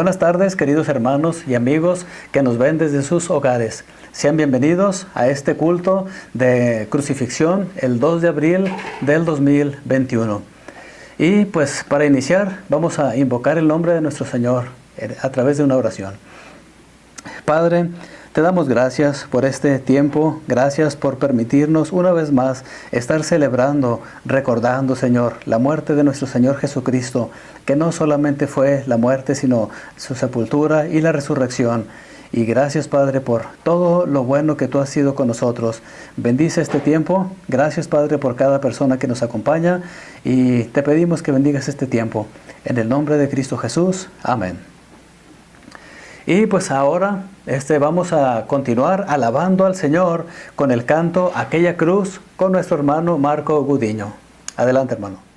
Buenas tardes, queridos hermanos y amigos que nos ven desde sus hogares. Sean bienvenidos a este culto de crucifixión el 2 de abril del 2021. Y pues para iniciar vamos a invocar el nombre de nuestro Señor a través de una oración. Padre, te damos gracias por este tiempo, gracias por permitirnos una vez más estar celebrando, recordando, Señor, la muerte de nuestro Señor Jesucristo, que no solamente fue la muerte, sino su sepultura y la resurrección. Y gracias, Padre, por todo lo bueno que tú has sido con nosotros. Bendice este tiempo. Gracias, Padre, por cada persona que nos acompaña. Y te pedimos que bendigas este tiempo. En el nombre de Cristo Jesús. Amén. Y pues ahora vamos a continuar alabando al Señor con el canto Aquella Cruz con nuestro hermano Marco Gudiño. Adelante, hermano.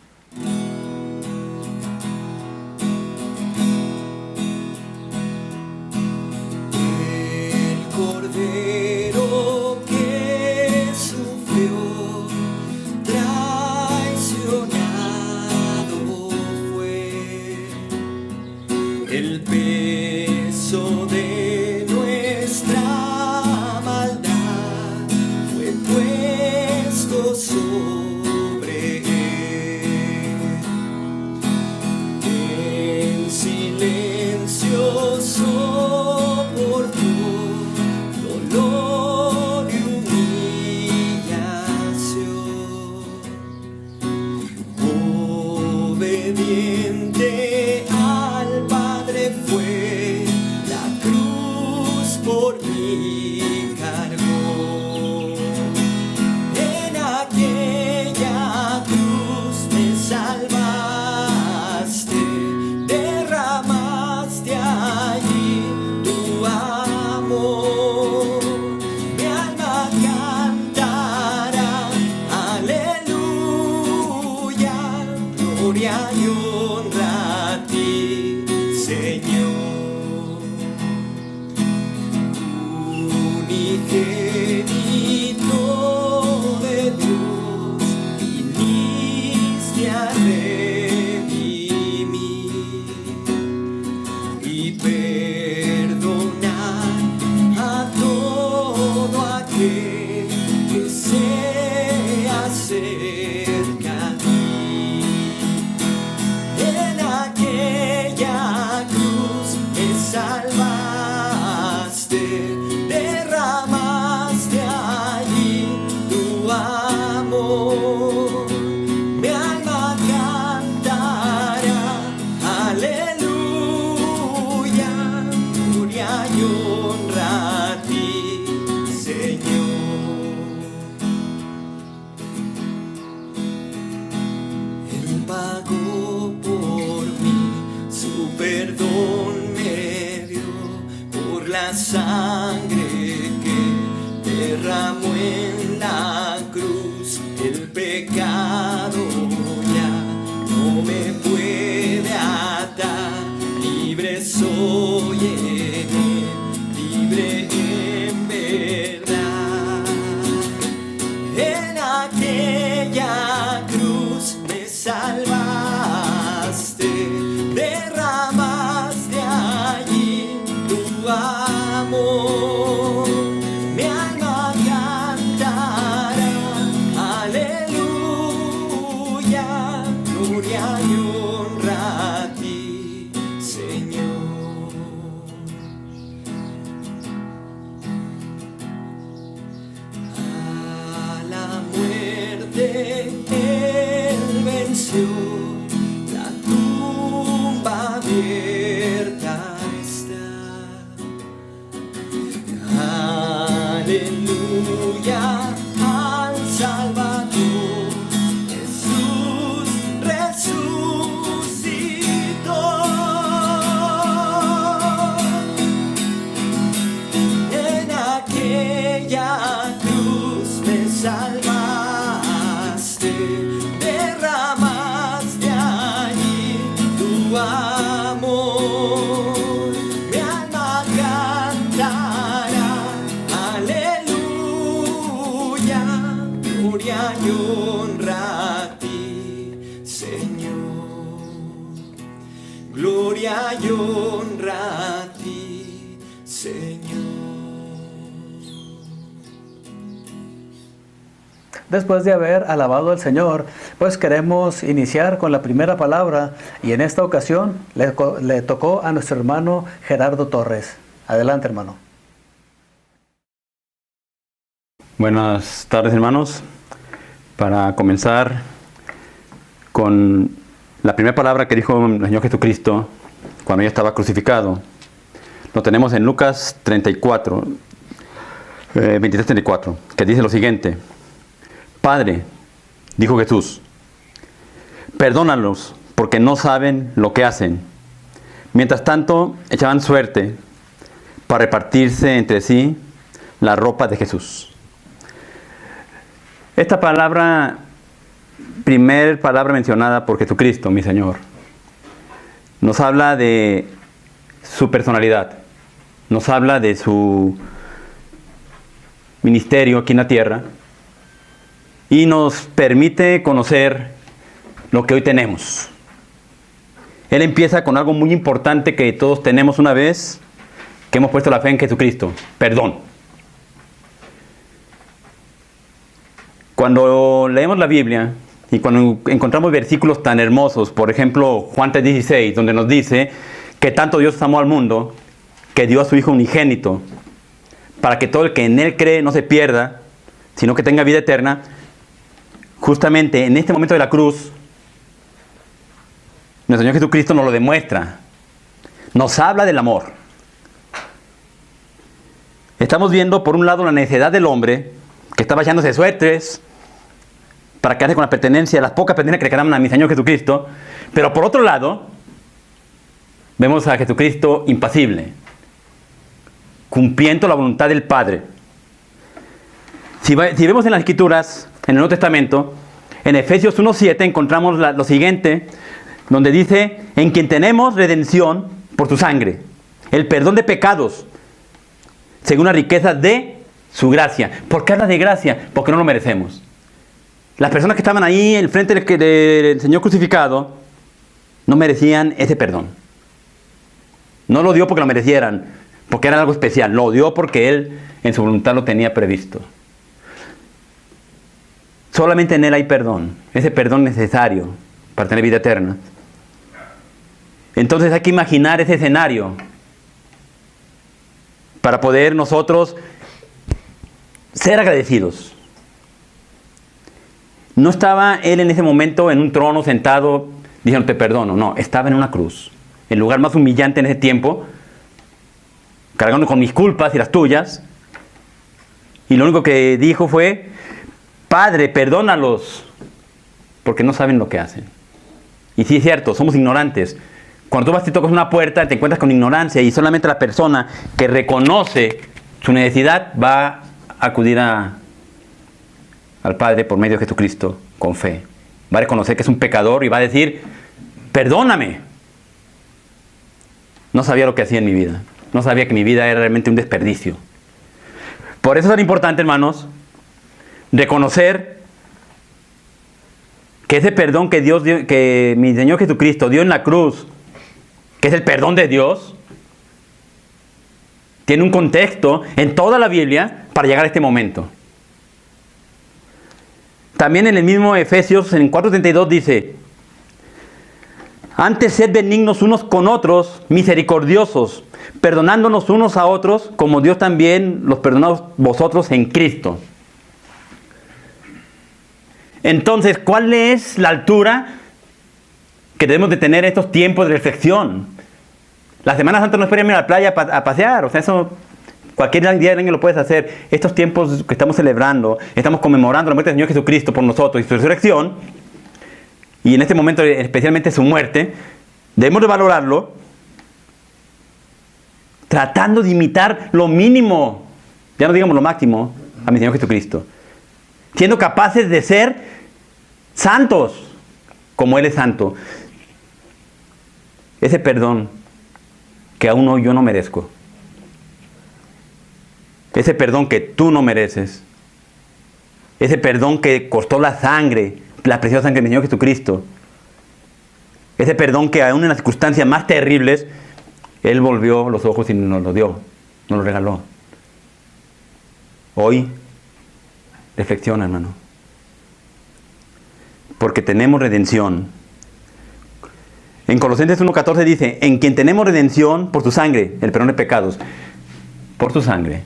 Salvaste, derramaste gloria y honra a ti, Señor. Después de haber alabado al Señor, pues queremos iniciar con la primera palabra y en esta ocasión le tocó a nuestro hermano Gerardo Torres. Adelante, hermano. Buenas tardes, hermanos. Para comenzar con la primera palabra que dijo el Señor Jesucristo cuando ya estaba crucificado, lo tenemos en Lucas 34, 23-34, que dice lo siguiente: Padre, dijo Jesús, perdónalos porque no saben lo que hacen. Mientras tanto, echaban suerte para repartirse entre sí la ropa de Jesús. Esta palabra, primer palabra mencionada por Jesucristo, mi Señor, nos habla de su personalidad, nos habla de su ministerio aquí en la tierra y nos permite conocer lo que hoy tenemos. Él empieza con algo muy importante que todos tenemos una vez que hemos puesto la fe en Jesucristo: perdón. Cuando leemos la Biblia y cuando encontramos versículos tan hermosos, por ejemplo Juan 3:16, donde nos dice que tanto Dios amó al mundo que dio a su Hijo unigénito para que todo el que en Él cree no se pierda, sino que tenga vida eterna. Justamente en este momento de la cruz, nuestro Señor Jesucristo nos lo demuestra. Nos habla del amor. Estamos viendo por un lado la necesidad del hombre, que estaba echándose suertes para quedarse con la pertenencia, las pocas pertenencias que le quedaban a mi Señor Jesucristo. Pero por otro lado, vemos a Jesucristo impasible, cumpliendo la voluntad del Padre. Si vemos en las Escrituras, en el Nuevo Testamento, en Efesios 1:7 encontramos lo siguiente, donde dice: en quien tenemos redención por su sangre, el perdón de pecados, según la riqueza de su gracia. ¿Por qué habla de gracia? Porque no lo merecemos. Las personas que estaban ahí en frente del Señor crucificado no merecían ese perdón. No lo dio porque lo merecieran, porque era algo especial. Lo dio porque Él en su voluntad lo tenía previsto. Solamente en Él hay perdón. Ese perdón necesario para tener vida eterna. Entonces hay que imaginar ese escenario para poder nosotros ser agradecidos. No estaba Él en ese momento en un trono sentado diciendo te perdono. No, estaba en una cruz, el lugar más humillante en ese tiempo, cargando con mis culpas y las tuyas. Y lo único que dijo fue: Padre, perdónalos, porque no saben lo que hacen. Y sí es cierto, somos ignorantes. Cuando tú vas y tocas una puerta, te encuentras con ignorancia, y solamente la persona que reconoce su necesidad va a acudir al Padre por medio de Jesucristo con fe. Va a reconocer que es un pecador y va a decir: perdóname. No sabía lo que hacía en mi vida. No sabía que mi vida era realmente un desperdicio. Por eso es tan importante, hermanos, reconocer que ese perdón que Dios dio, que mi Señor Jesucristo dio en la cruz, que es el perdón de Dios, tiene un contexto en toda la Biblia para llegar a este momento. También en el mismo Efesios, en 4:32 dice: antes sed benignos unos con otros, misericordiosos, perdonándonos unos a otros, como Dios también los perdonó vosotros en Cristo. Entonces, ¿cuál es la altura que debemos de tener en estos tiempos de reflexión? La Semana Santa no es para irme a la playa a pasear, o sea, eso cualquier día del año lo puedes hacer. Estos tiempos que estamos celebrando, estamos conmemorando la muerte del Señor Jesucristo por nosotros y su resurrección, y en este momento especialmente su muerte, debemos de valorarlo tratando de imitar lo mínimo, ya no digamos lo máximo, a mi Señor Jesucristo, siendo capaces de ser santos como Él es santo. Ese perdón que aún hoy yo no merezco, ese perdón que tú no mereces, ese perdón que costó la sangre, la preciosa sangre del Señor Jesucristo, Ese perdón que aún en las circunstancias más terribles, Él volvió los ojos y nos lo dio, nos lo regaló. Hoy, reflexiona, hermano. Porque tenemos redención. En Colosenses 1:14 dice, en quien tenemos redención por su sangre, el perdón de pecados, por su sangre.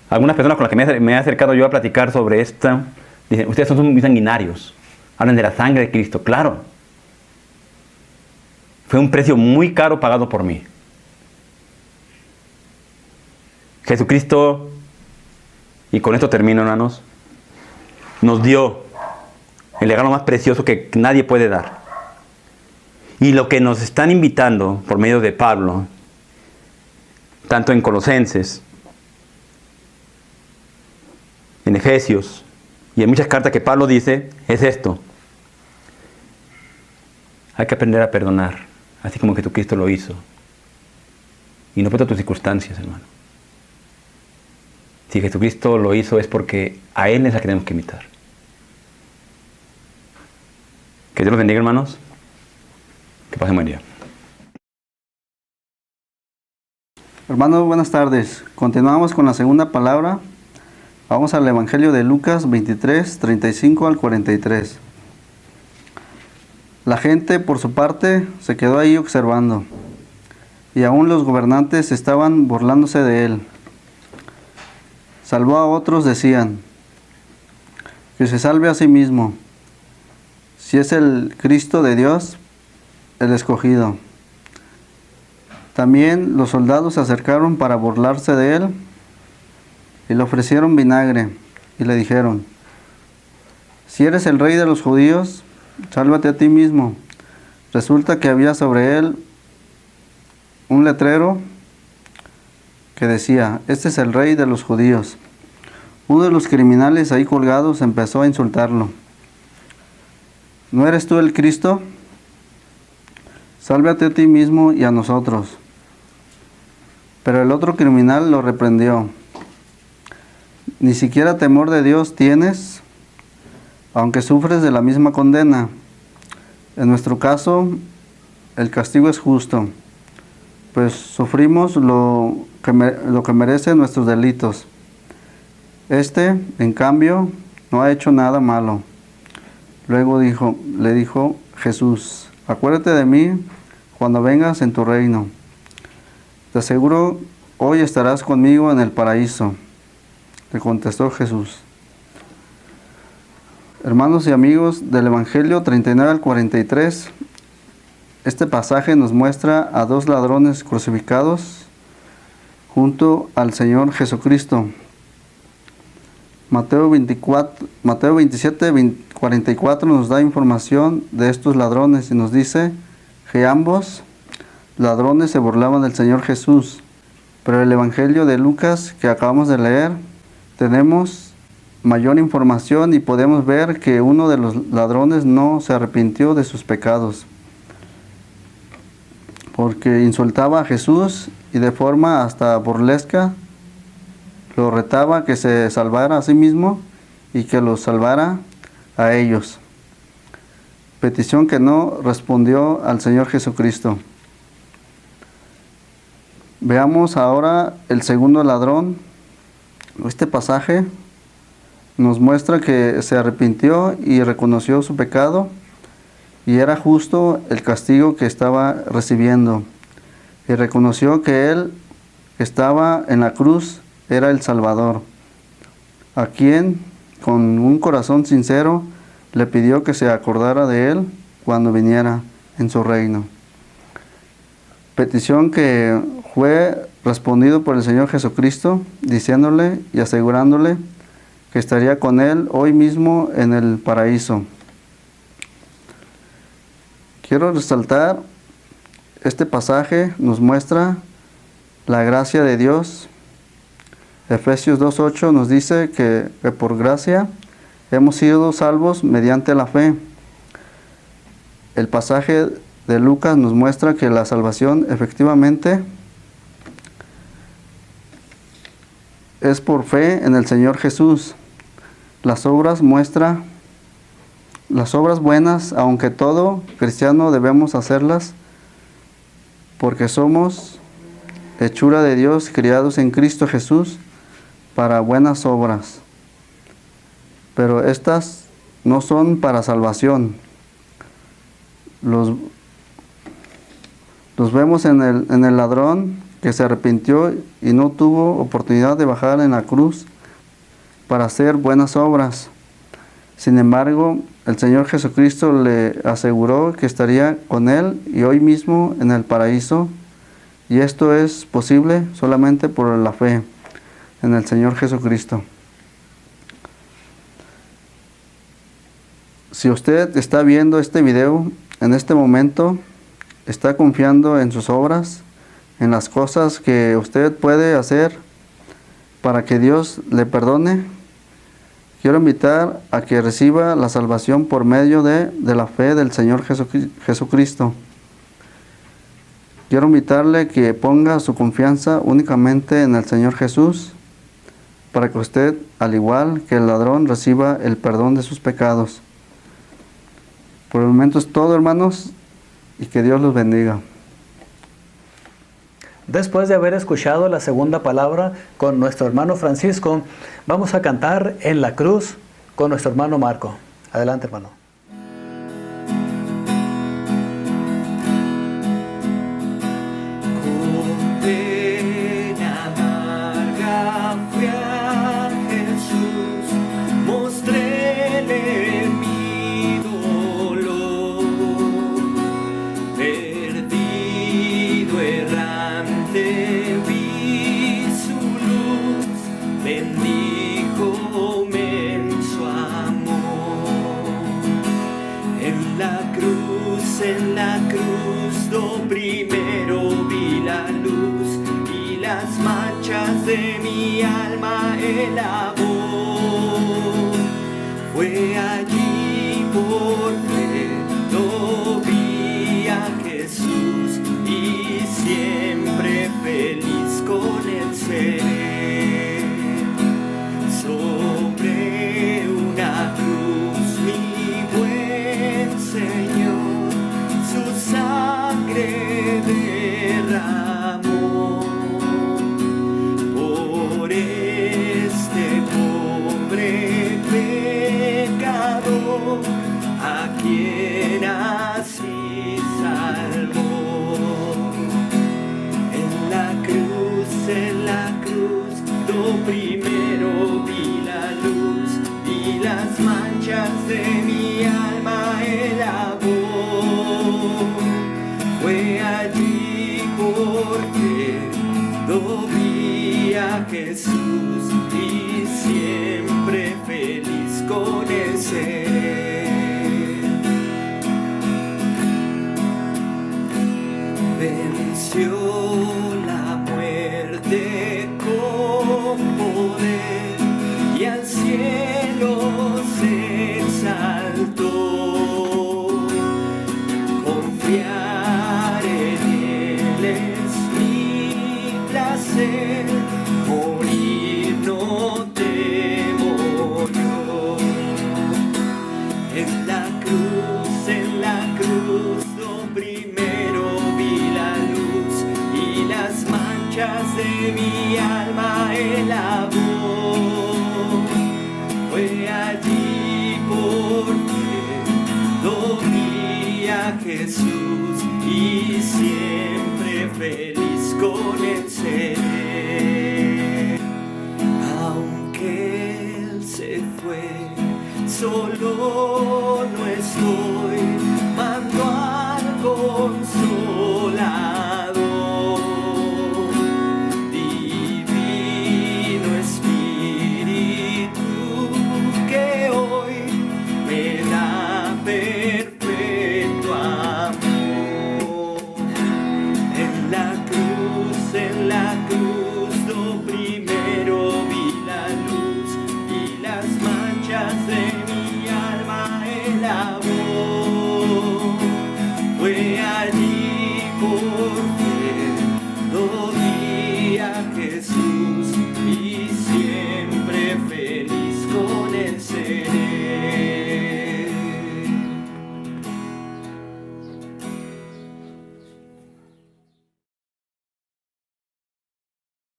Algunas personas con las que me he acercado yo a platicar sobre esta, dicen, ustedes son muy sanguinarios. Hablan de la sangre de Cristo. Claro. Fue un precio muy caro pagado por mí. Jesucristo, y con esto termino, hermanos, nos dio el regalo más precioso que nadie puede dar. Y lo que nos están invitando por medio de Pablo, tanto en Colosenses, en Efesios y en muchas cartas que Pablo dice, es esto. Hay que aprender a perdonar, así como Jesucristo lo hizo. Y no importa tus circunstancias, hermano. Si Jesucristo lo hizo es porque a Él es la que tenemos que imitar. Que Dios los bendiga, hermanos. Que pasen buen día. Hermanos, buenas tardes. Continuamos con la segunda palabra. Vamos al Evangelio de Lucas 23, 35 al 43. La gente, por su parte, se quedó ahí observando, y aún los gobernantes estaban burlándose de él. Salvó a otros, decían, que se salve a sí mismo, si es el Cristo de Dios, el escogido. También los soldados se acercaron para burlarse de él, y le ofrecieron vinagre, y le dijeron, si eres el rey de los judíos, sálvate a ti mismo. Resulta que había sobre él un letrero que decía, este es el rey de los judíos. Uno de los criminales ahí colgados empezó a insultarlo. ¿No eres tú el Cristo? Sálvate a ti mismo y a nosotros. Pero el otro criminal lo reprendió. Ni siquiera temor de Dios tienes, aunque sufres de la misma condena. En nuestro caso, el castigo es justo, pues sufrimos lo que merecen nuestros delitos. Este, en cambio, no ha hecho nada malo. Luego le dijo Jesús, acuérdate de mí cuando vengas en tu reino. Te aseguro, hoy estarás conmigo en el paraíso. Le contestó Jesús. Hermanos y amigos, del Evangelio 39 al 43, este pasaje nos muestra a dos ladrones crucificados junto al Señor Jesucristo. Mateo 27, 44 nos da información de estos ladrones y nos dice que ambos ladrones se burlaban del Señor Jesús. Pero el Evangelio de Lucas que acabamos de leer, tenemos mayor información y podemos ver que uno de los ladrones no se arrepintió de sus pecados, porque insultaba a Jesús y de forma hasta burlesca lo retaba que se salvara a sí mismo y que los salvara a ellos. Petición que no respondió al Señor Jesucristo. Veamos ahora el segundo ladrón. Este pasaje nos muestra que se arrepintió y reconoció su pecado y era justo el castigo que estaba recibiendo. Y reconoció que él estaba en la cruz, era el Salvador, a quien con un corazón sincero le pidió que se acordara de él cuando viniera en su reino. Petición que fue respondido por el Señor Jesucristo, diciéndole y asegurándole que estaría con él hoy mismo en el paraíso. Quiero resaltar, este pasaje nos muestra la gracia de Dios. Efesios 2:8 nos dice que por gracia hemos sido salvos mediante la fe. El pasaje de Lucas nos muestra que la salvación efectivamente es por fe en el Señor Jesús. Las obras muestra Las obras buenas, aunque todo cristiano debemos hacerlas, porque somos hechura de Dios, criados en Cristo Jesús, para buenas obras. Pero estas no son para salvación. Los vemos en el ladrón que se arrepintió y no tuvo oportunidad de bajar en la cruz para hacer buenas obras. Sin embargo, el Señor Jesucristo le aseguró que estaría con él y hoy mismo en el paraíso, y esto es posible solamente por la fe en el Señor Jesucristo. Si usted está viendo este video en este momento, está confiando en sus obras, en las cosas que usted puede hacer para que Dios le perdone, quiero invitar a que reciba la salvación por medio de la fe del Señor Jesucristo. Quiero invitarle que ponga su confianza únicamente en el Señor Jesús, para que usted, al igual que el ladrón, reciba el perdón de sus pecados. Por el momento es todo, hermanos, y que Dios los bendiga. Después de haber escuchado la segunda palabra con nuestro hermano Francisco, vamos a cantar En la Cruz con nuestro hermano Marco. Adelante, hermano. Con pena amarga fui a Jesús, mostréle mi dolor, perdido, errante, vi su luz, bendíjome en su amor. En la cruz, lo primero vi la luz y las manchas de mi alma él lavó. Fue allí por fe, lo vi a Jesús y siempre feliz con él seré. Sobre una cruz mi buen Señor su sangre derramó por este pobre pecador, a quien así salvó. En la cruz, lo primero vi la luz y las manchas de mi alma él lavó. Fue allí porque lo vi a Jesús y siempre feliz con él seré. Venció la muerte con poder y al cielo se exaltó. Confiar en él es mi placer, morir no temo yo. En la cruz, lo primero vi la luz y las manchas de mi alma él lavó. Fue allí porque lo vi a Jesús y siempre feliz con él seré. Aunque él se fue, solo no estoy, mando al Consolador. Divino Espíritu que hoy me da perpetuo amor. En la cruz, lo primero vi la luz y las manchas de mi alma él lavó.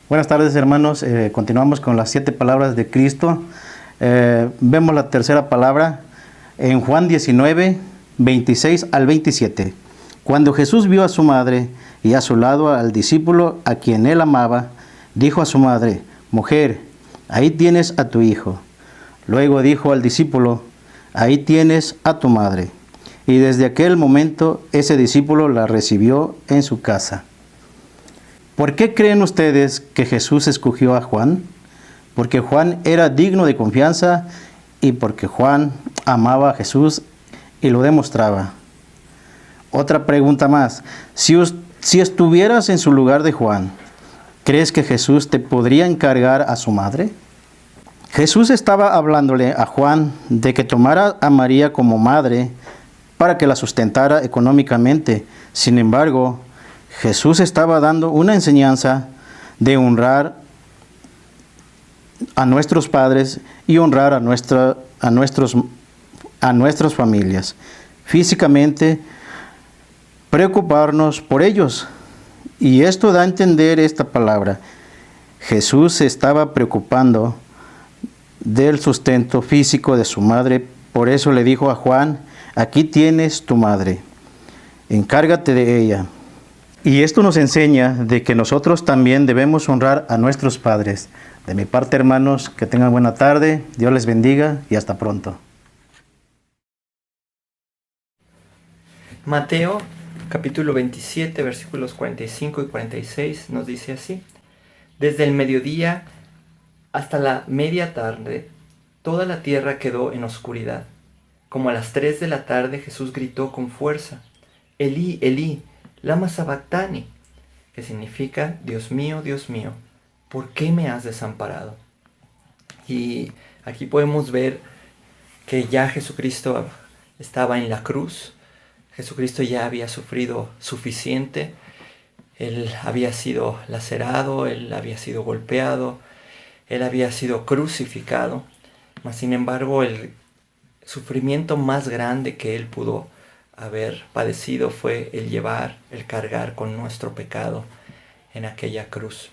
Buenas tardes, hermanos. Continuamos con las 7 palabras de Cristo. Vemos la tercera palabra en Juan 19, 26 al 27. Cuando Jesús vio a su madre y a su lado al discípulo a quien él amaba, dijo a su madre: Mujer, ahí tienes a tu hijo. Luego dijo al discípulo: Ahí tienes a tu madre. Y desde aquel momento ese discípulo la recibió en su casa. ¿Por qué creen ustedes que Jesús escogió a Juan? Porque Juan era digno de confianza y porque Juan amaba a Jesús y lo demostraba. Otra pregunta más. Si estuvieras en su lugar de Juan, ¿crees que Jesús te podría encargar a su madre? Jesús estaba hablándole a Juan de que tomara a María como madre para que la sustentara económicamente. Sin embargo, Jesús estaba dando una enseñanza de honrar a nuestros padres y honrar a nuestras familias. Físicamente, preocuparnos por ellos. Y esto da a entender esta palabra. Jesús se estaba preocupando del sustento físico de su madre. Por eso le dijo a Juan: Aquí tienes tu madre. Encárgate de ella. Y esto nos enseña de que nosotros también debemos honrar a nuestros padres. De mi parte, hermanos, que tengan buena tarde, Dios les bendiga y hasta pronto. Mateo, capítulo 27, versículos 45 y 46, nos dice así: Desde el mediodía hasta la media tarde, toda la tierra quedó en oscuridad. Como a las 3 de la tarde, Jesús gritó con fuerza: Elí, Elí, lama sabactani, que significa: Dios mío, ¿por qué me has desamparado? Y aquí podemos ver que ya Jesucristo estaba en la cruz. Jesucristo ya había sufrido suficiente. Él había sido lacerado, Él había sido golpeado, Él había sido crucificado. Mas sin embargo, el sufrimiento más grande que Él pudo haber padecido fue el cargar con nuestro pecado en aquella cruz.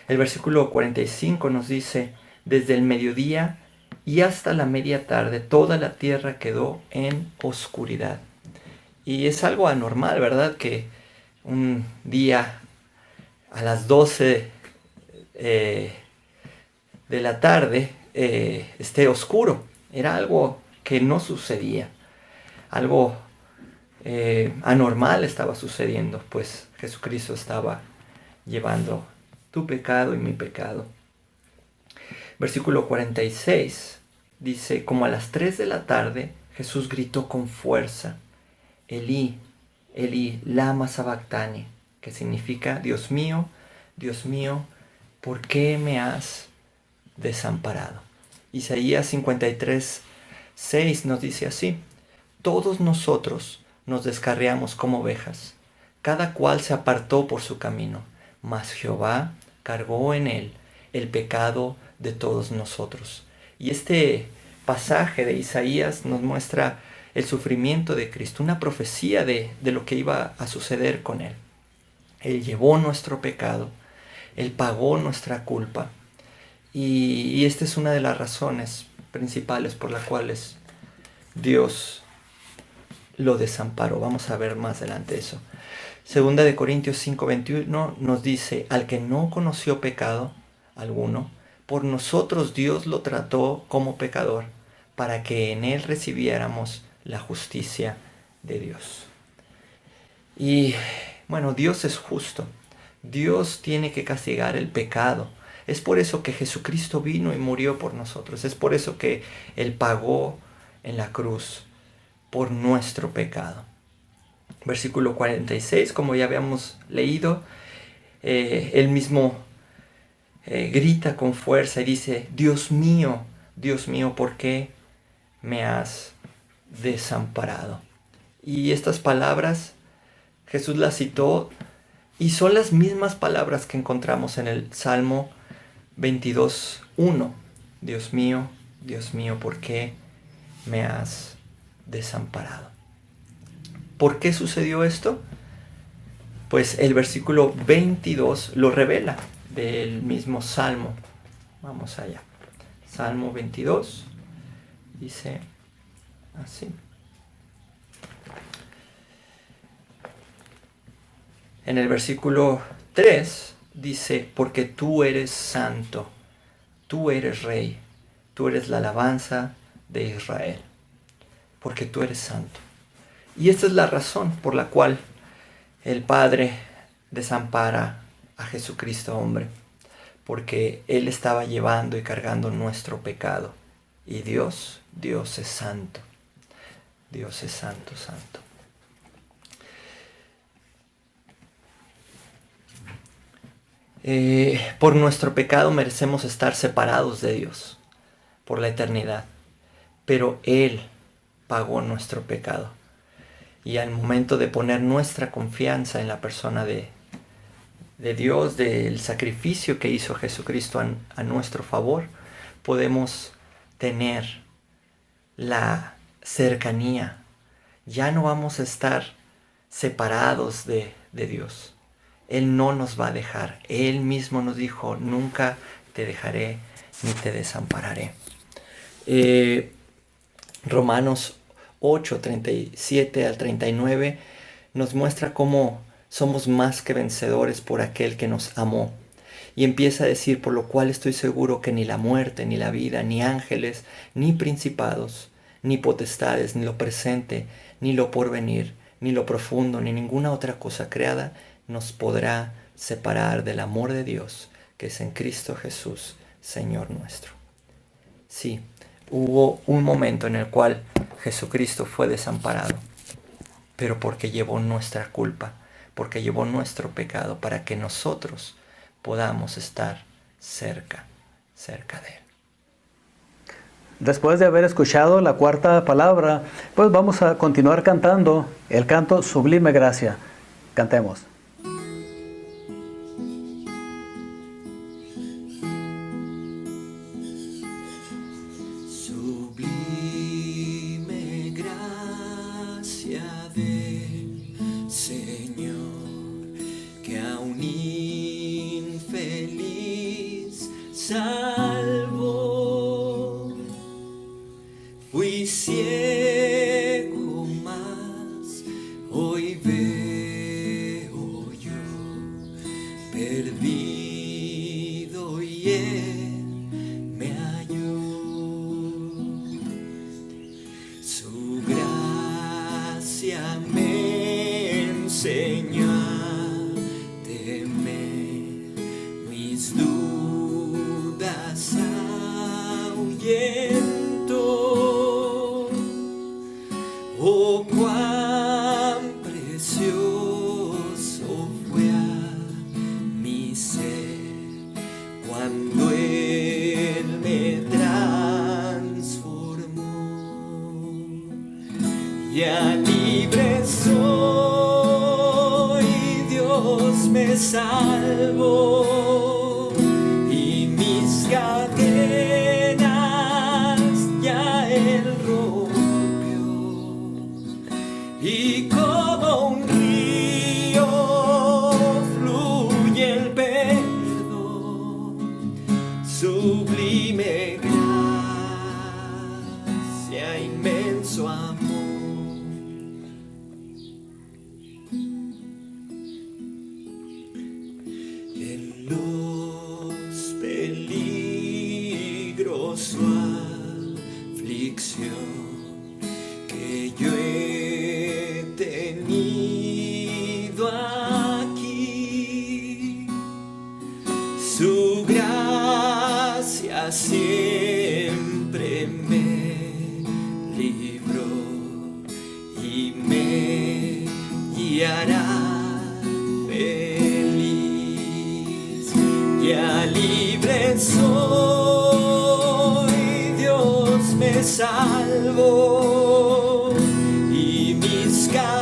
El versículo 45 nos dice: Desde el mediodía y hasta la media tarde, toda la tierra quedó en oscuridad. Y es algo anormal, ¿verdad? Que un día a las 12 de la tarde esté oscuro. Era algo que no sucedía. Algo anormal estaba sucediendo, pues Jesucristo estaba llevando tu pecado y mi pecado. Versículo 46 dice: Como a las 3 de la tarde, Jesús gritó con fuerza: Elí, Elí, lama sabactani, que significa: Dios mío, ¿por qué me has desamparado? Isaías 53, 6 nos dice así: Todos nosotros nos descarriamos como ovejas, cada cual se apartó por su camino, mas Jehová cargó en él el pecado de todos nosotros. Y este pasaje de Isaías nos muestra el sufrimiento de Cristo, una profecía de lo que iba a suceder con Él. Él llevó nuestro pecado, Él pagó nuestra culpa. Y esta es una de las razones principales por las cuales Dios lo desamparó. Vamos a ver más adelante eso. Segunda de Corintios 5:21 nos dice: Al que no conoció pecado alguno, por nosotros Dios lo trató como pecador, para que en él recibiéramos la justicia de Dios. Y bueno, Dios es justo. Dios tiene que castigar el pecado. Es por eso que Jesucristo vino y murió por nosotros. Es por eso que Él pagó en la cruz por nuestro pecado. Versículo 46, como ya habíamos leído, Él mismo grita con fuerza y dice: Dios mío, ¿por qué me has desamparado? Y estas palabras Jesús las citó y son las mismas palabras que encontramos en el Salmo 22:1. Dios mío, ¿por qué me has desamparado? ¿Por qué sucedió esto? Pues el versículo 22 lo revela. del mismo Salmo. Vamos allá. Salmo 22 dice así. En el versículo 3 dice, porque tú eres santo, tú eres rey, tú eres la alabanza de Israel, porque tú eres santo. Y esta es la razón por la cual el Padre desampara a Jesucristo hombre, porque Él estaba llevando y cargando nuestro pecado. Y Dios es santo. Dios es santo, santo. Por nuestro pecado merecemos estar separados de Dios por la eternidad, pero Él pagó nuestro pecado. Y al momento de poner nuestra confianza en la persona de Dios, del sacrificio que hizo Jesucristo a nuestro favor, podemos tener la cercanía. Ya no vamos a estar separados de Dios. Él no nos va a dejar. Él mismo nos dijo, nunca te dejaré ni te desampararé. Romanos 8, 37 al 39 nos muestra cómo somos más que vencedores por aquel que nos amó. Y empieza a decir, por lo cual estoy seguro que ni la muerte, ni la vida, ni ángeles, ni principados, ni potestades, ni lo presente, ni lo porvenir, ni lo profundo, ni ninguna otra cosa creada, nos podrá separar del amor de Dios, que es en Cristo Jesús, Señor nuestro. Sí, hubo un momento en el cual Jesucristo fue desamparado, pero porque llevó nuestra culpa, porque llevó nuestro pecado, para que nosotros podamos estar cerca de Él. Después de haber escuchado la cuarta palabra, pues vamos a continuar cantando el canto Sublime Gracia. Cantemos. Sublime gracia del Señor, que a un infeliz salvó. Fui ciego, mas hoy veo yo, perdido, y Él me halló. Su gracia me enseñó a temer, mis dudas ahuyentó. Oh, cuán precioso fue a mi ser cuando Él me transformó. Ya libre soy, Dios me salvó, y mis cadenas ya Él rompió. Y como un río fluye el perdón, sublime gracia, inmenso amor. En los peligros, su aflicción que yo he tenido aquí, su gracia siempre me libró y me guiará feliz. Ya libre soy, Dios me salvó, y mis cadenas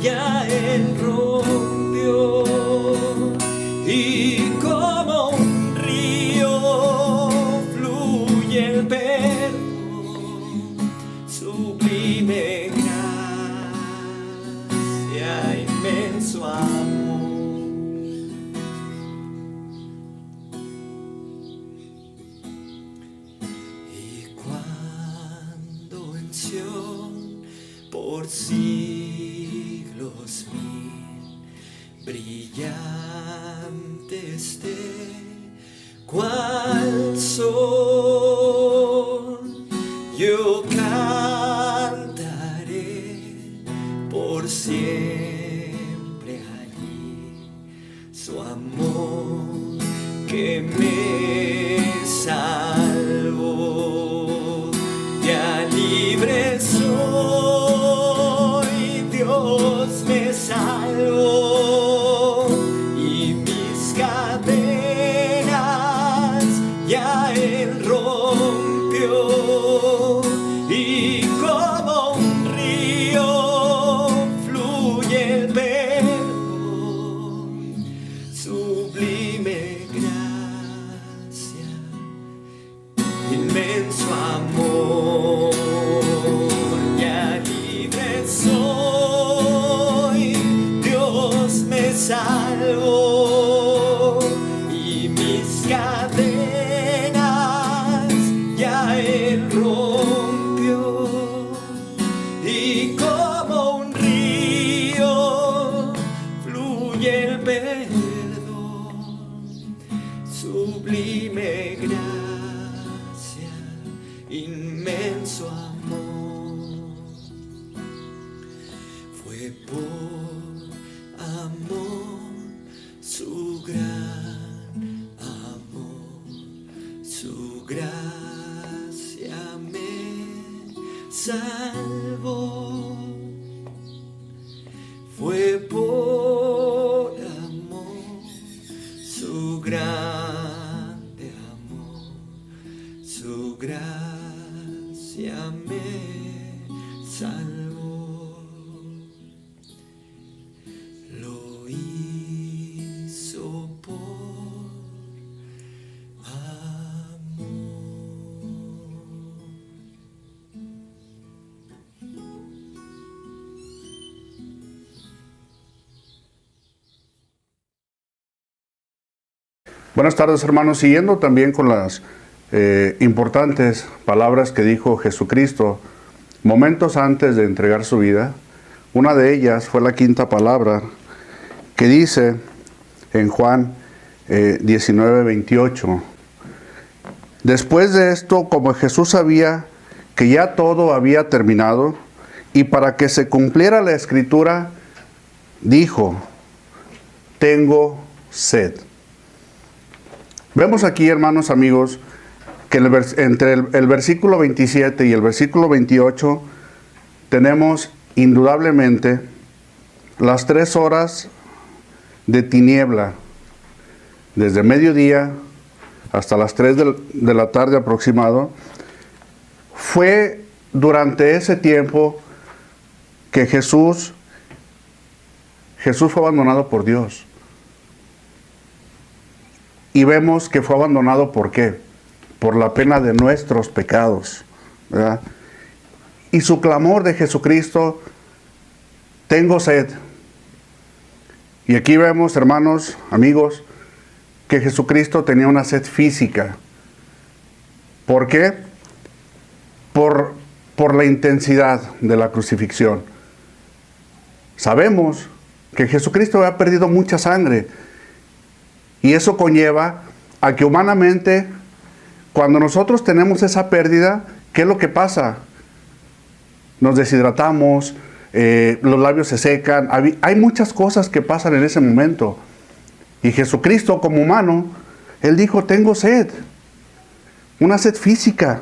ya Él rompió. Y como un río fluye el perdón, sublime gracia, inmenso amor. bendición por siglos mil, brillante esté cual sol. Yo cantaré por siempre allí su amor que me salvó. Ya libre soy, Dios me salvó, y mis cadenas ya Él rompió, y como un río fluye el perdón, sublime gracia, inmenso amor. Ya libre soy, Dios me salvó, y mis cadenas ya Él rompió, y como un río fluye el perdón, sublime gracia, inmenso amor. Fue por amor, su gran amor, su gracia me salvó. Fue por amor, su grande amor, su gracia me salvó. Lo hizo por amor. Buenas tardes, hermanos. Siguiendo también con las importantes palabras que dijo Jesucristo momentos antes de entregar su vida. Una de ellas fue la quinta palabra que dice en Juan 19:28. Después de esto, como Jesús sabía que ya todo había terminado, y para que se cumpliera la escritura, dijo: tengo sed. Vemos aquí, hermanos amigos, que entre el versículo 27 y el versículo 28 tenemos indudablemente las 3 horas de tiniebla, desde mediodía hasta las 3 de la tarde aproximado. Fue durante ese tiempo que Jesús fue abandonado por Dios. Y vemos que fue abandonado, ¿por qué? Por la pena de nuestros pecados, ¿verdad? Y su clamor de Jesucristo: tengo sed. Y aquí vemos, hermanos, amigos, que Jesucristo tenía una sed física. ¿Por qué? Por la intensidad de la crucifixión. Sabemos que Jesucristo había perdido mucha sangre, y eso conlleva a que humanamente, cuando nosotros tenemos esa pérdida, ¿qué es lo que pasa? Nos deshidratamos, los labios se secan, hay muchas cosas que pasan en ese momento. Y Jesucristo, como humano, Él dijo: tengo sed, una sed física.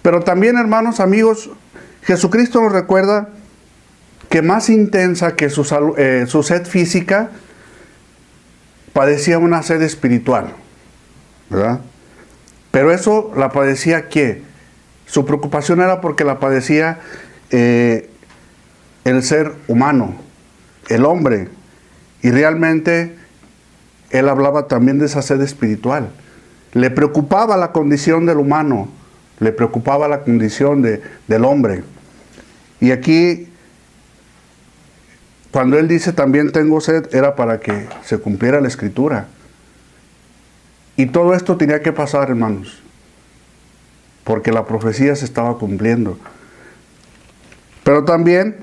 Pero también, hermanos, amigos, Jesucristo nos recuerda que más intensa que su sed física, padecía una sed espiritual, ¿verdad? Pero eso la padecía, ¿qué? Su preocupación era porque la padecía el ser humano, el hombre. Y realmente Él hablaba también de esa sed espiritual. Le preocupaba la condición del humano, le preocupaba la condición del hombre. Y aquí, cuando Él dice también tengo sed, era para que se cumpliera la Escritura. Y todo esto tenía que pasar, hermanos. porque la profecía se estaba cumpliendo. Pero también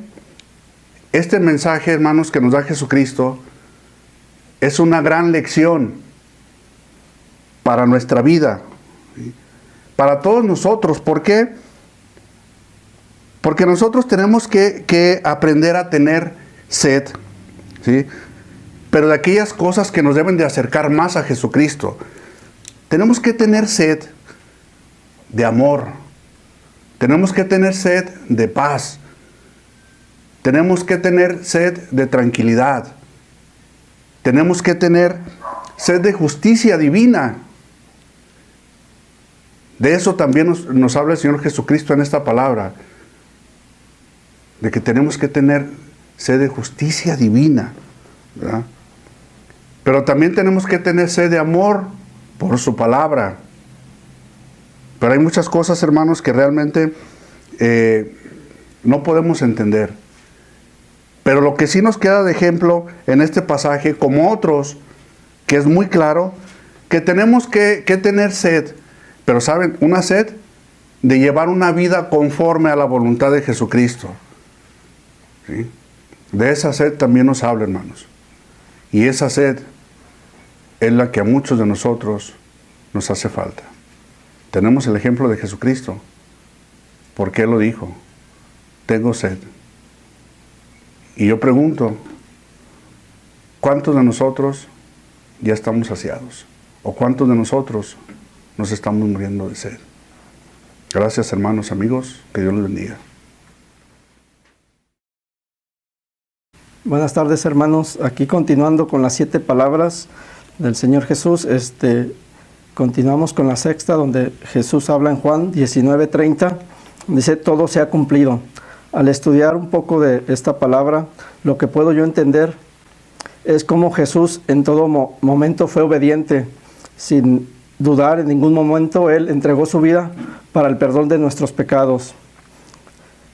este mensaje, hermanos, que nos da Jesucristo es una gran lección para nuestra vida, ¿sí? Para todos nosotros. ¿Por qué? Porque nosotros tenemos que aprender a tener sed, ¿sí? Pero de aquellas cosas que nos deben de acercar más a Jesucristo. Tenemos que tener sed de amor. Tenemos que tener sed de paz. Tenemos que tener sed de tranquilidad. Tenemos que tener sed de justicia divina. De eso también nos habla el Señor Jesucristo en esta palabra. De que tenemos que tener sed de justicia divina, ¿verdad? Pero también tenemos que tener sed de amor por su palabra. Pero hay muchas cosas, hermanos, que realmente no podemos entender. Pero lo que sí nos queda de ejemplo en este pasaje, como otros, que es muy claro, que tenemos que tener sed. Pero ¿saben? Una sed de llevar una vida conforme a la voluntad de Jesucristo. ¿Sí? De esa sed también nos habla, hermanos. Y esa sed es la que a muchos de nosotros nos hace falta. Tenemos el ejemplo de Jesucristo, porque Él lo dijo: tengo sed. Y yo pregunto, ¿cuántos de nosotros ya estamos saciados? ¿O cuántos de nosotros nos estamos muriendo de sed? Gracias, hermanos, amigos, que Dios les bendiga. Buenas tardes, hermanos. Aquí continuando con las 7 palabras del Señor Jesús, continuamos con la sexta, donde Jesús habla en Juan 19:30, dice: todo se ha cumplido. Al estudiar un poco de esta palabra, lo que puedo yo entender es cómo Jesús en todo momento fue obediente. Sin dudar en ningún momento, Él entregó su vida para el perdón de nuestros pecados.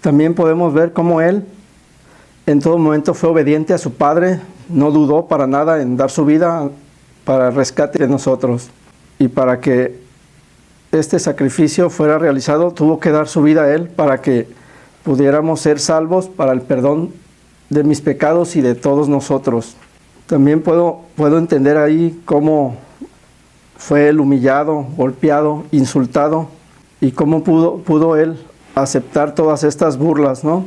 También podemos ver cómo Él en todo momento fue obediente a su Padre, no dudó para nada en dar su vida para el rescate de nosotros. Y para que este sacrificio fuera realizado, tuvo que dar su vida a Él para que pudiéramos ser salvos para el perdón de mis pecados y de todos nosotros. También puedo entender ahí cómo fue Él humillado, golpeado, insultado, y cómo pudo Él aceptar todas estas burlas, ¿no?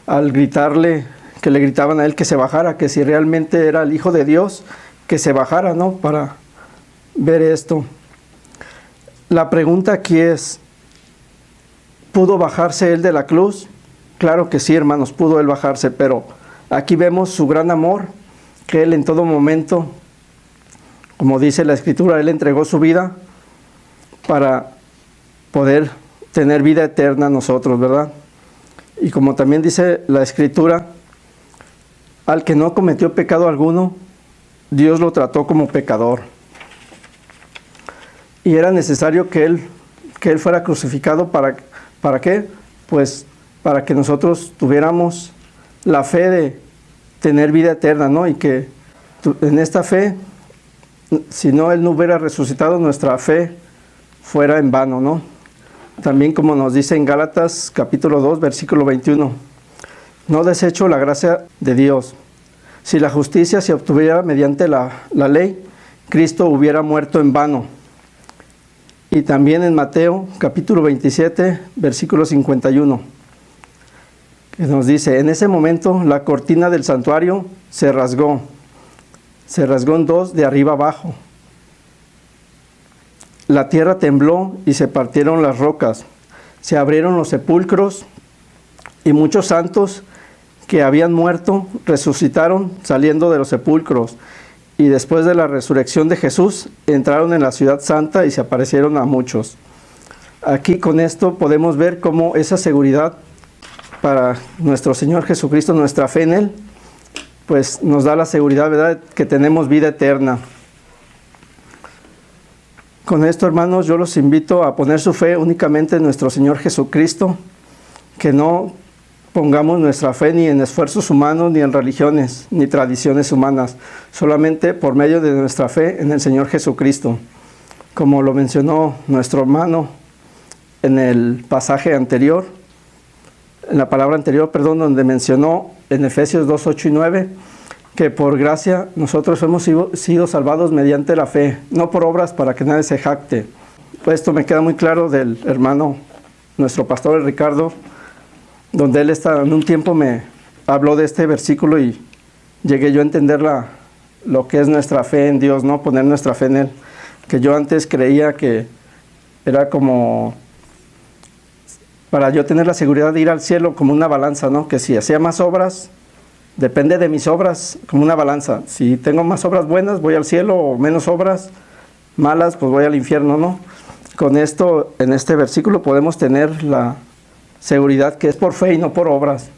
Al gritarle, que le gritaban a Él que se bajara, que si realmente era el Hijo de Dios, que se bajara, ¿no? Para ver esto. La pregunta aquí es: ¿pudo bajarse Él de la cruz? Claro que sí, hermanos, pudo Él bajarse, pero aquí vemos su gran amor, que Él en todo momento, como dice la Escritura, Él entregó su vida para poder tener vida eterna a nosotros, ¿verdad? Y como también dice la Escritura, al que no cometió pecado alguno, Dios lo trató como pecador. Y era necesario que Él fuera crucificado ¿para qué? Pues para que nosotros tuviéramos la fe de tener vida eterna, ¿no? Y que en esta fe, si no Él no hubiera resucitado, nuestra fe fuera en vano, ¿no? También, como nos dice en Gálatas capítulo 2, versículo 21, no desecho la gracia de Dios. Si la justicia se obtuviera mediante la ley, Cristo hubiera muerto en vano. Y también en Mateo capítulo 27, versículo 51, que nos dice: en ese momento la cortina del santuario se rasgó en dos de arriba abajo. La tierra tembló y se partieron las rocas, se abrieron los sepulcros, y muchos santos que habían muerto resucitaron saliendo de los sepulcros, y después de la resurrección de Jesús entraron en la ciudad santa y se aparecieron a muchos. Aquí con esto podemos ver cómo esa seguridad para nuestro Señor Jesucristo, nuestra fe en Él, pues nos da la seguridad, ¿verdad?, que tenemos vida eterna. Con esto, hermanos, yo los invito a poner su fe únicamente en nuestro Señor Jesucristo, que no pongamos nuestra fe ni en esfuerzos humanos, ni en religiones, ni tradiciones humanas, solamente por medio de nuestra fe en el Señor Jesucristo. Como lo mencionó nuestro hermano en el pasaje anterior, en la palabra anterior, perdón, donde mencionó en Efesios 2, 8 y 9, que por gracia nosotros hemos sido salvados mediante la fe, no por obras para que nadie se jacte. Pues esto me queda muy claro del hermano, nuestro pastor Ricardo, donde él en un tiempo me habló de este versículo y llegué yo a entender lo que es nuestra fe en Dios, ¿no? Poner nuestra fe en Él. Que yo antes creía que era como para yo tener la seguridad de ir al cielo como una balanza, ¿no? Que si hacía más obras, depende de mis obras, como una balanza. Si tengo más obras buenas, voy al cielo, o menos obras malas, pues voy al infierno, ¿no? Con esto, en este versículo, podemos tener la seguridad que es por fe y no por obras.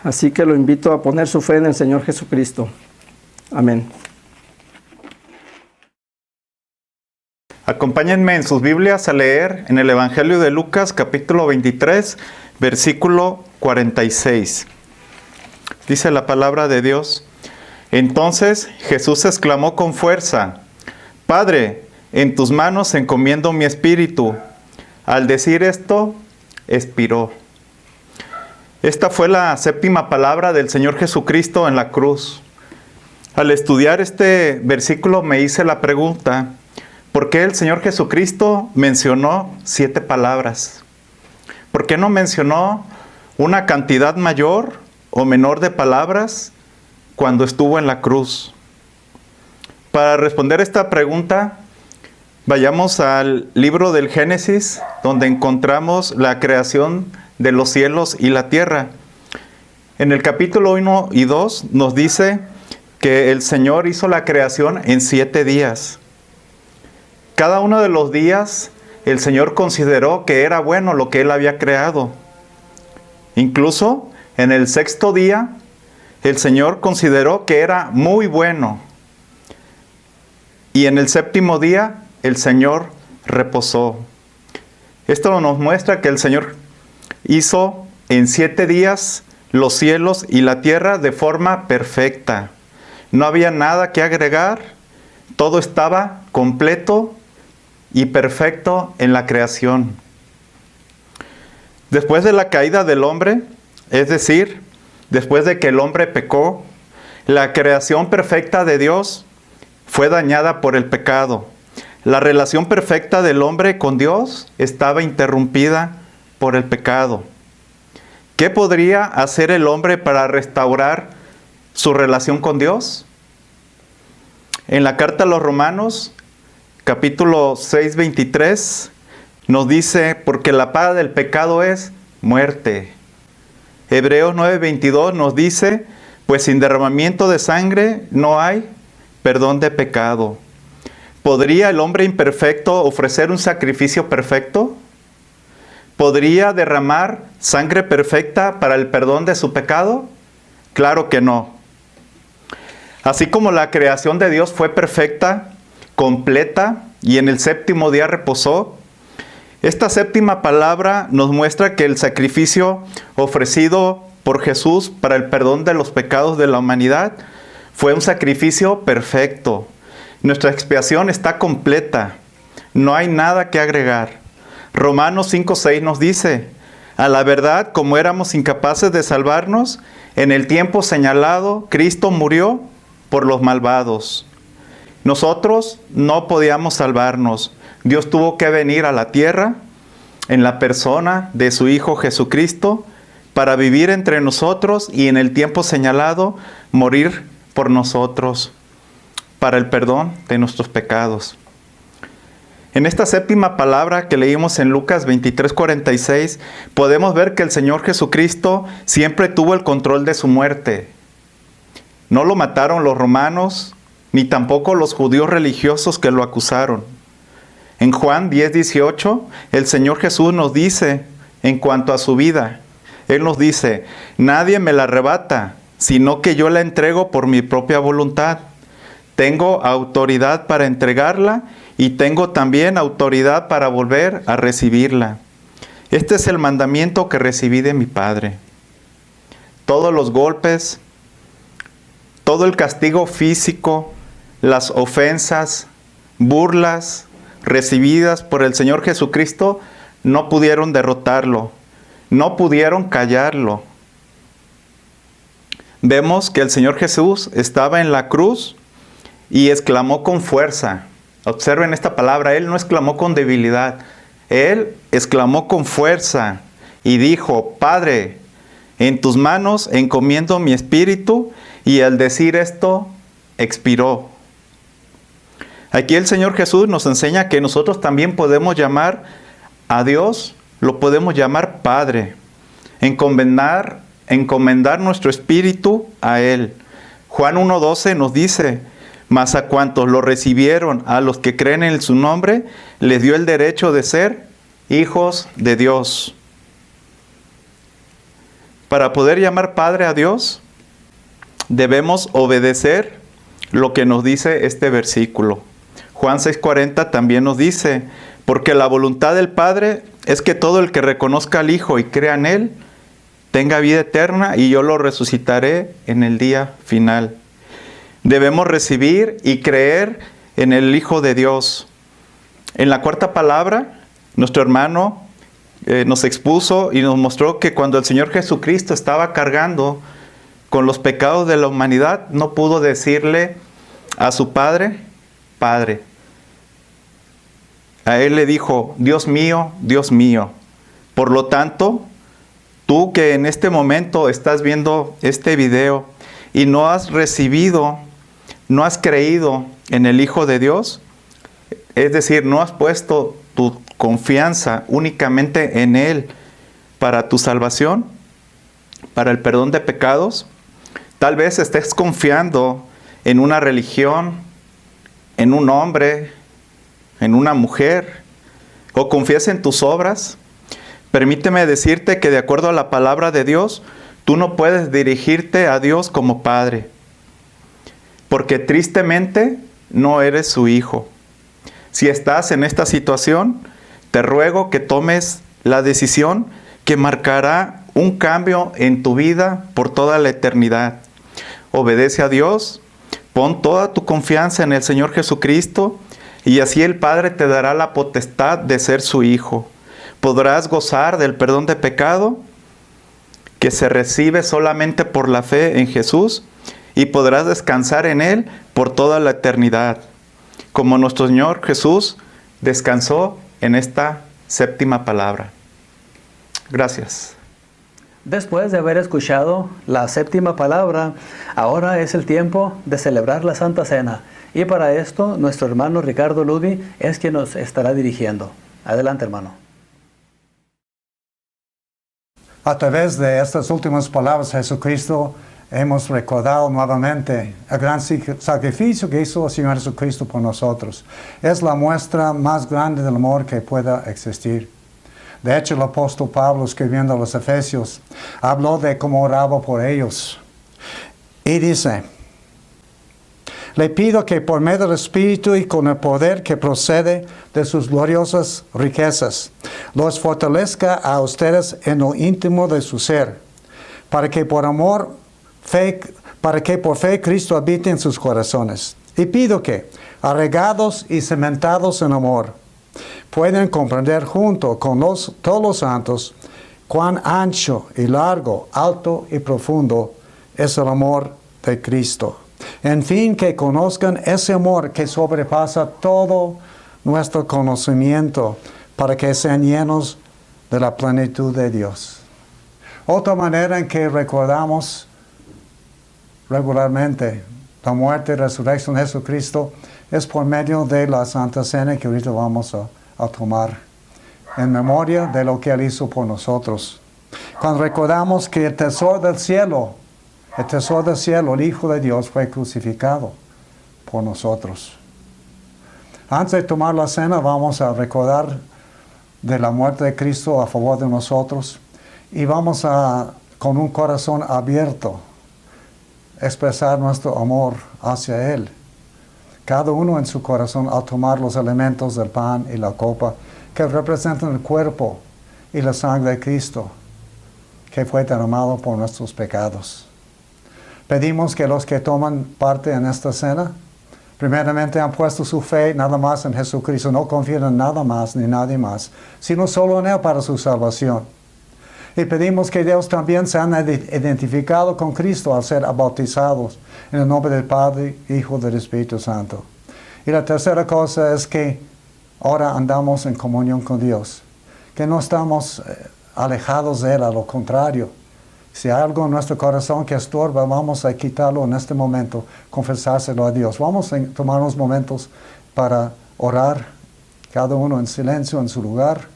Así que lo invito a poner su fe en el Señor Jesucristo. Amén. Acompáñenme en sus Biblias a leer en el Evangelio de Lucas, capítulo 23, versículo 46. Dice la palabra de Dios: Entonces Jesús exclamó con fuerza: Padre, en tus manos encomiendo mi espíritu. Al decir esto, expiró. Esta fue la séptima palabra del Señor Jesucristo en la cruz. Al estudiar este versículo me hice la pregunta: ¿por qué el Señor Jesucristo mencionó 7 palabras? ¿Por qué no mencionó una cantidad mayor o menor de palabras cuando estuvo en la cruz? Para responder esta pregunta, vayamos al libro del Génesis, donde encontramos la creación de los cielos y la tierra. En el capítulo 1 y 2 nos dice que el Señor hizo la creación en 7 días. Cada uno de los días el Señor consideró que era bueno lo que Él había creado. Incluso en el 6º día el Señor consideró que era muy bueno. Y en el 7º día el Señor reposó. Esto nos muestra que el Señor hizo en 7 días los cielos y la tierra de forma perfecta. No había nada que agregar, todo estaba completo y perfecto en la creación. Después de la caída del hombre, es decir, después de que el hombre pecó, la creación perfecta de Dios fue dañada por el pecado. La relación perfecta del hombre con Dios estaba interrumpida por el pecado. ¿Qué podría hacer el hombre para restaurar su relación con Dios? En la carta a los Romanos, capítulo 6, 23, nos dice: porque la paga del pecado es muerte. Hebreos 9, 22 nos dice: pues sin derramamiento de sangre no hay perdón de pecado. ¿Podría el hombre imperfecto ofrecer un sacrificio perfecto? ¿Podría derramar sangre perfecta para el perdón de su pecado? Claro que no. Así como la creación de Dios fue perfecta, completa, y en el 7º día reposó, esta 7ª palabra nos muestra que el sacrificio ofrecido por Jesús para el perdón de los pecados de la humanidad fue un sacrificio perfecto. Nuestra expiación está completa, no hay nada que agregar. Romanos 5:6 nos dice: a la verdad, como éramos incapaces de salvarnos, en el tiempo señalado, Cristo murió por los malvados. Nosotros no podíamos salvarnos. Dios tuvo que venir a la tierra en la persona de su Hijo Jesucristo para vivir entre nosotros y en el tiempo señalado morir por nosotros para el perdón de nuestros pecados. En esta 7ª palabra que leímos en Lucas 23:46, podemos ver que el Señor Jesucristo siempre tuvo el control de su muerte. No lo mataron los romanos, ni tampoco los judíos religiosos que lo acusaron. En Juan 10:18, el Señor Jesús nos dice, en cuanto a su vida, Él nos dice: nadie me la arrebata, sino que yo la entrego por mi propia voluntad. Tengo autoridad para entregarla y tengo también autoridad para volver a recibirla. Este es el mandamiento que recibí de mi Padre. Todos los golpes, todo el castigo físico, las ofensas, burlas recibidas por el Señor Jesucristo no pudieron derrotarlo, no pudieron callarlo. Vemos que el Señor Jesús estaba en la cruz y exclamó con fuerza. Observen esta palabra, Él no exclamó con debilidad, Él exclamó con fuerza y dijo: Padre, en tus manos encomiendo mi espíritu, y al decir esto, expiró. Aquí el Señor Jesús nos enseña que nosotros también podemos llamar a Dios, lo podemos llamar Padre, encomendar nuestro espíritu a Él. Juan 1:12 nos dice: mas a cuantos lo recibieron, a los que creen en su nombre, les dio el derecho de ser hijos de Dios. Para poder llamar Padre a Dios, debemos obedecer lo que nos dice este versículo. Juan 6:40 también nos dice: porque la voluntad del Padre es que todo el que reconozca al Hijo y crea en Él, tenga vida eterna, y yo lo resucitaré en el día final. Debemos recibir y creer en el Hijo de Dios. En la cuarta palabra, nuestro hermano nos expuso y nos mostró que cuando el Señor Jesucristo estaba cargando con los pecados de la humanidad, no pudo decirle a su Padre, Padre. A Él le dijo: Dios mío, Dios mío. Por lo tanto, tú que en este momento estás viendo este video y no has recibido, no has creído en el Hijo de Dios, es decir, no has puesto tu confianza únicamente en Él para tu salvación, para el perdón de pecados, tal vez estés confiando en una religión, en un hombre, en una mujer, o confías en tus obras. Permíteme decirte que de acuerdo a la palabra de Dios, tú no puedes dirigirte a Dios como Padre, porque tristemente no eres su hijo. Si estás en esta situación, te ruego que tomes la decisión que marcará un cambio en tu vida por toda la eternidad. Obedece a Dios, pon toda tu confianza en el Señor Jesucristo, y así el Padre te dará la potestad de ser su hijo. Podrás gozar del perdón de pecado que se recibe solamente por la fe en Jesús, y podrás descansar en Él por toda la eternidad, como nuestro Señor Jesús descansó en esta séptima palabra. Gracias. Después de haber escuchado la séptima palabra, ahora es el tiempo de celebrar la Santa Cena. Y para esto, nuestro hermano Ricardo Ludi es quien nos estará dirigiendo. Adelante, hermano. A través de estas últimas palabras de Jesucristo, hemos recordado nuevamente el gran sacrificio que hizo el Señor Jesucristo por nosotros. Es la muestra más grande del amor que pueda existir. De hecho, el apóstol Pablo, escribiendo a los Efesios, habló de cómo oraba por ellos. Y dice: le pido que por medio del Espíritu y con el poder que procede de sus gloriosas riquezas, los fortalezca a ustedes en lo íntimo de su ser, para que por fe Cristo habite en sus corazones. Y pido que, arraigados y cementados en amor, puedan comprender junto con todos los santos cuán ancho y largo, alto y profundo es el amor de Cristo. En fin, que conozcan ese amor que sobrepasa todo nuestro conocimiento, para que sean llenos de la plenitud de Dios. Otra manera en que recordamos regularmente la muerte y resurrección de Jesucristo es por medio de la Santa Cena, que ahorita vamos a tomar, en memoria de lo que Él hizo por nosotros. Cuando recordamos que el tesoro del cielo, el Hijo de Dios, fue crucificado por nosotros. Antes de tomar la cena, vamos a recordar de la muerte de Cristo a favor de nosotros, y vamos a, con un corazón abierto, expresar nuestro amor hacia Él. Cada uno en su corazón, al tomar los elementos del pan y la copa, que representan el cuerpo y la sangre de Cristo, que fue derramado por nuestros pecados. Pedimos que los que toman parte en esta cena Primeramente han puesto su fe nada más en Jesucristo, no confían en nada más ni nadie más, sino solo en Él para su salvación. Y pedimos que Dios también se han identificado con Cristo al ser bautizados en el nombre del Padre, Hijo y del Espíritu Santo. Y la tercera cosa es que ahora andamos en comunión con Dios, que no estamos alejados de Él, a lo contrario. Si hay algo en nuestro corazón que estorba, vamos a quitarlo en este momento, confesárselo a Dios. Vamos a tomar unos momentos para orar, cada uno en silencio en su lugar,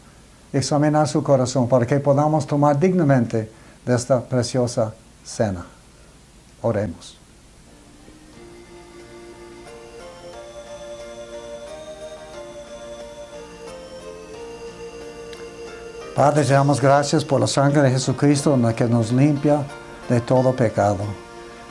examinar su corazón para que podamos tomar dignamente de esta preciosa cena. Oremos. Padre, te damos gracias por la sangre de Jesucristo en la que nos limpia de todo pecado.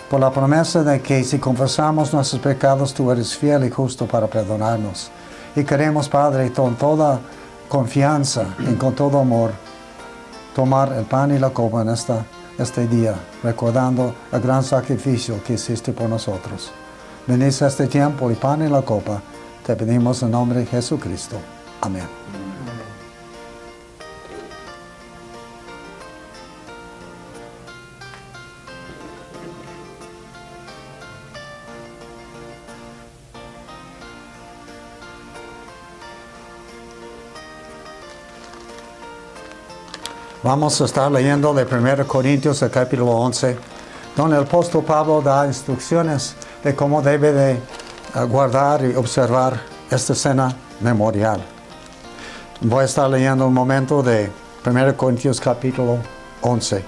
Por la promesa de que si confesamos nuestros pecados, tú eres fiel y justo para perdonarnos. Y queremos, Padre, con toda confianza y con todo amor, tomar el pan y la copa en este día, recordando el gran sacrificio que hiciste por nosotros. Bendice este tiempo, el pan y la copa. Te pedimos en nombre de Jesucristo. Amén. Vamos a estar leyendo de 1 Corintios, el capítulo 11, donde el apóstol Pablo da instrucciones de cómo debe de guardar y observar esta cena memorial. Voy a estar leyendo un momento de 1 Corintios, capítulo 11.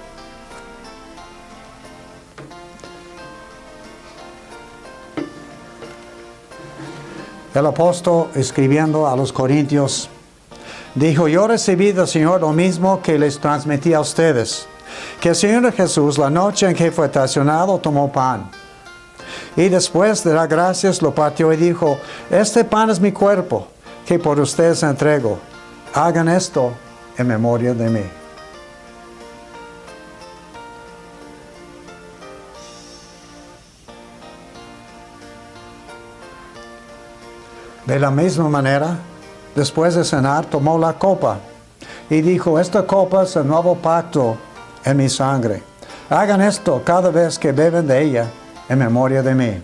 El apóstol, escribiendo a los corintios, dijo: yo recibí del Señor lo mismo que les transmití a ustedes, que el Señor Jesús, la noche en que fue traicionado, tomó pan. Y después de dar gracias, lo partió y dijo: este pan es mi cuerpo, que por ustedes entrego. Hagan esto en memoria de mí. De la misma manera, después de cenar, tomó la copa y dijo: esta copa es el nuevo pacto en mi sangre. Hagan esto cada vez que beben de ella en memoria de mí.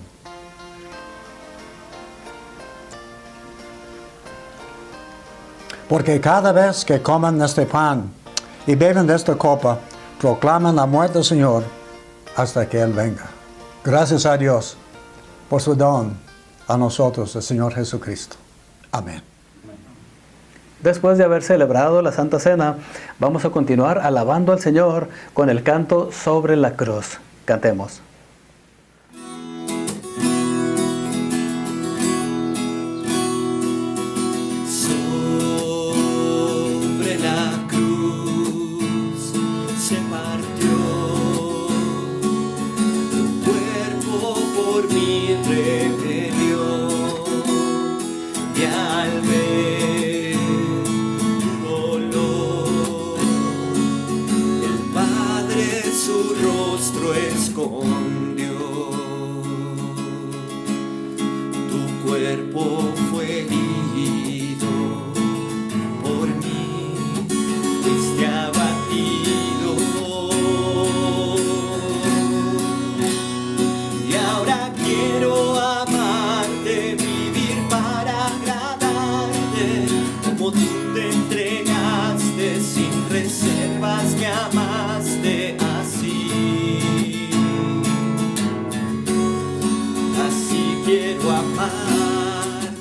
Porque cada vez que coman este pan y beben de esta copa, proclaman la muerte del Señor hasta que Él venga. Gracias a Dios por su don a nosotros, el Señor Jesucristo. Amén. Después de haber celebrado la Santa Cena, vamos a continuar alabando al Señor con el canto sobre la cruz. Cantemos. Sobre la cruz se partió tu cuerpo por mi rebelión, y al ver su rostro escondió. Tu cuerpo fue herido por mí, fuiste abatido. Y ahora quiero amarte, vivir para agradarte, como tú te entregaste sin reservas, me amaste. Quiero amarte,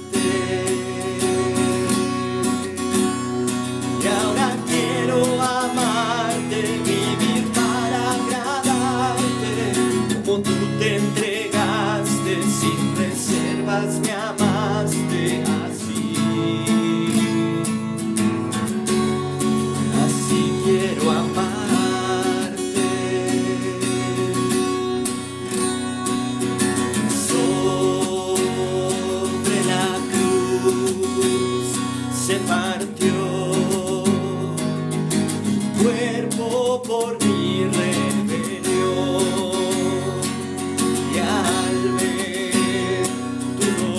y ahora quiero amarte, vivir para agradarte, como tú te entregaste sin reservas, me amaste así. Así quiero amarte. Se partió tu cuerpo por mi rebelión, y al ver tu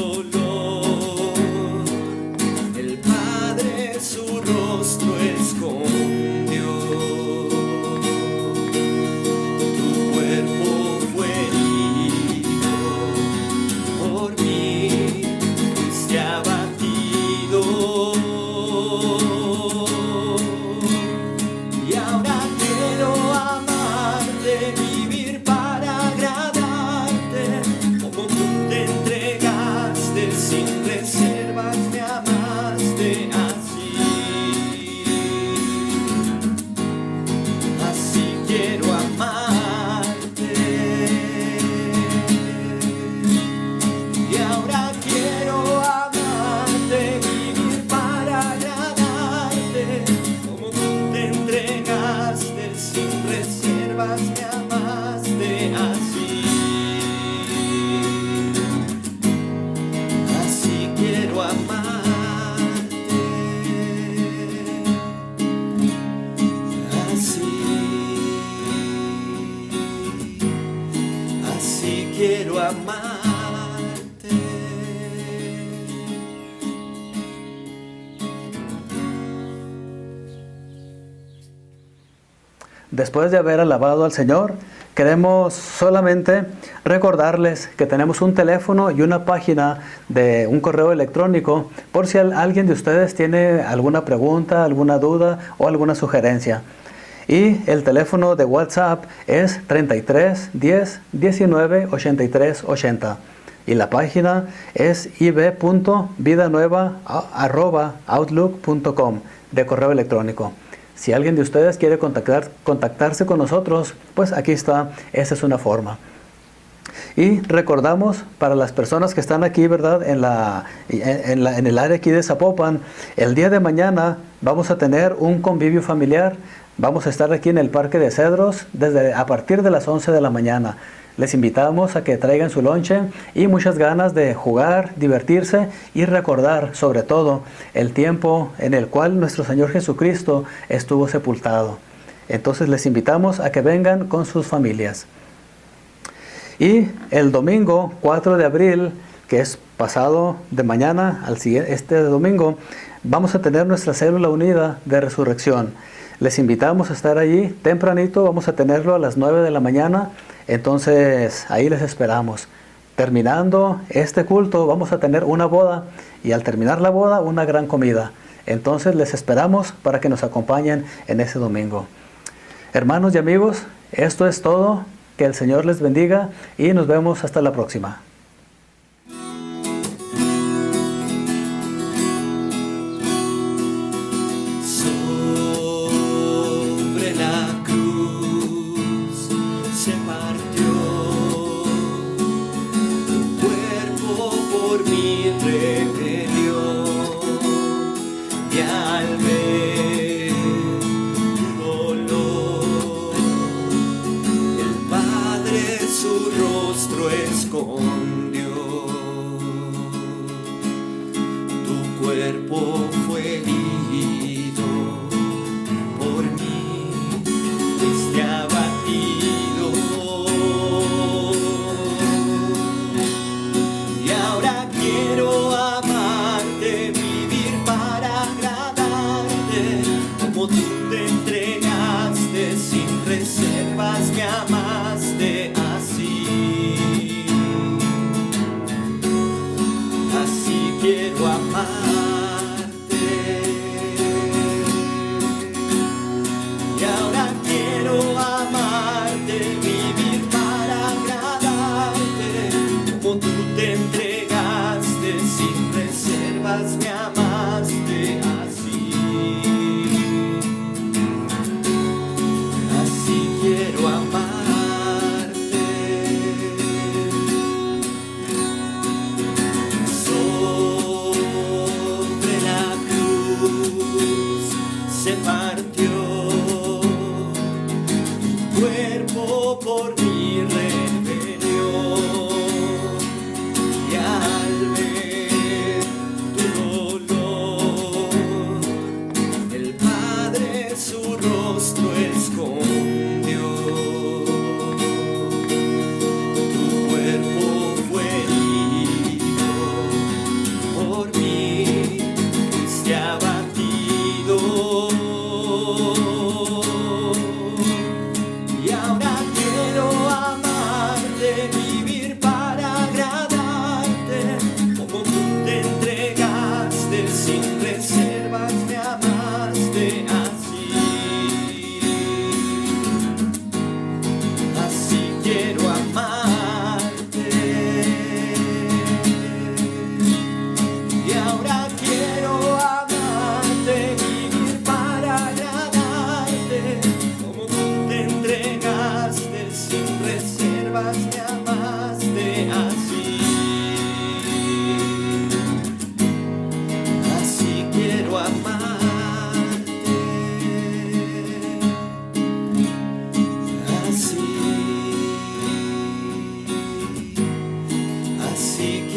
rostro escondió. Tu cuerpo fue herido por mí, fuiste abatido. Y ahora quiero amarte, vivir para agradarte, como tú te entregaste sin reservas, me amaste así. Así quiero amarte. Y ahora quiero amarte, vivir para agradarte, como tú te entregaste sin reservas, me amaste así. Así quiero amarte. Así quiero amarte. Después de haber alabado al Señor, queremos solamente recordarles que tenemos un teléfono y una página de un correo electrónico por si alguien de ustedes tiene alguna pregunta, alguna duda o alguna sugerencia. Y el teléfono de WhatsApp es 33 10 19 83 80. Y la página es ib.vidanueva@outlook.com de correo electrónico. Si alguien de ustedes quiere contactarse con nosotros, pues aquí está, esa es una forma. Y recordamos para las personas que están aquí, ¿verdad? En el área aquí de Zapopan, el día de mañana vamos a tener un convivio familiar. Vamos a estar aquí en el Parque de Cedros a partir de las 11 de la mañana. Les invitamos a que traigan su lonche y muchas ganas de jugar, divertirse y recordar sobre todo el tiempo en el cual nuestro Señor Jesucristo estuvo sepultado. Entonces les invitamos a que vengan con sus familias. Y el domingo 4 de abril, que es pasado de mañana al siguiente, este domingo, vamos a tener nuestra célula unida de resurrección. Les invitamos a estar allí tempranito, vamos a tenerlo a las 9 de la mañana, entonces ahí les esperamos. Terminando este culto vamos a tener una boda y al terminar la boda una gran comida. Entonces les esperamos para que nos acompañen en ese domingo. Hermanos y amigos, esto es todo. Que el Señor les bendiga y nos vemos hasta la próxima. Sobre la cruz se partió tu cuerpo por mi rebelión, y al ver tu dolor, el Padre su rostro escondió. Tu cuerpo fue herido por mí, fuiste abatido. Y ahora quiero amarte, vivir para agradarte, como tú te entregaste sin reservas, me amaste así. Así quiero amarte. Y ahora quiero amarte, vivir para agradarte, como tú te entregaste sin reservas, me amaste así. Así quiero amarte. Sobre la cruz se partió tu cuerpo por mi rebelión, y al ver tu dolor, el Padre su rostro escondió. Tu cuerpo fue herido por mí, fuiste abatido.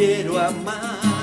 quiero amar.